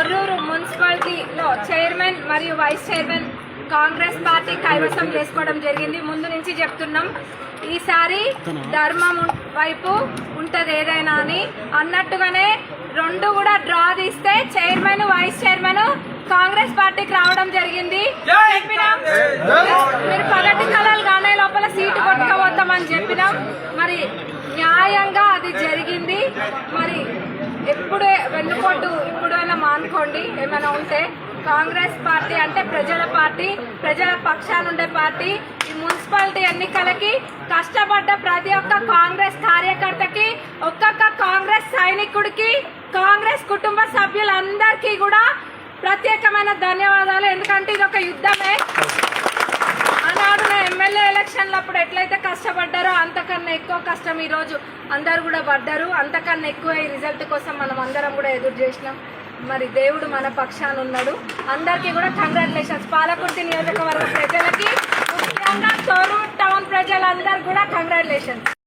తొర్రూరు మున్సిపాలిటీలో చైర్మన్ మరియు vice chairman Congress party కైవసం చేసుకోవడం జరిగింది. ముందు నుంచి చెప్తున్నాం, ఈసారి ధర్మం వైపు ఉంటది ఏదైనా అని అన్నట్టుగానే రెండు కూడా డ్రా తీస్తే చైర్మన్ వైస్ చైర్మన్ కాంగ్రెస్ పార్టీకి రావడం జరిగింది. చెప్పినాం మీరు పగటి కళలు గానే లోపల సీటు కొట్టుకోవద్దామని చెప్పినాం. మరి న్యాయంగా అది జరిగింది. మరి ఎప్పుడే వెన్నుపోటు ఇప్పుడైనా మానుకోండి. ఏమైనా ఉంటే కాంగ్రెస్ పార్టీ అంటే ప్రజల పార్టీ, ప్రజల పక్షాన ఉండే పార్టీ. ఈ మున్సిపాలిటీ ఎన్నికలకి కష్టపడ్డ ప్రతి ఒక్క కాంగ్రెస్ కార్యకర్తకి, ఒక్కొక్క కాంగ్రెస్ సైనికుడికి, కాంగ్రెస్ కుటుంబ సభ్యులందరికీ కూడా ప్రత్యేకమైన ధన్యవాదాలు. ఎందుకంటే ఇది ఒక యుద్ధమే. ఆనాడు ఎమ్మెల్యే ఎలక్షన్లు అప్పుడు ఎట్లయితే కష్టపడ్డారో అంతకన్నా ఎక్కువ కష్టం ఈరోజు అందరు కూడా పడ్డారు. అంతకన్నా ఎక్కువ ఈ రిజల్ట్ కోసం మనం అందరం కూడా ఎదురు చేసినాం. మరి దేవుడు మన పక్షాన ఉన్నాడు. అందరికీ కూడా కంగ్రాచులేషన్స్. పాలకుర్తి నియోజకవర్గ ప్రజలకి, ముఖ్యంగా తొర్రూరు టౌన్ ప్రజలందరూ కూడా కంగ్రాచులేషన్స్.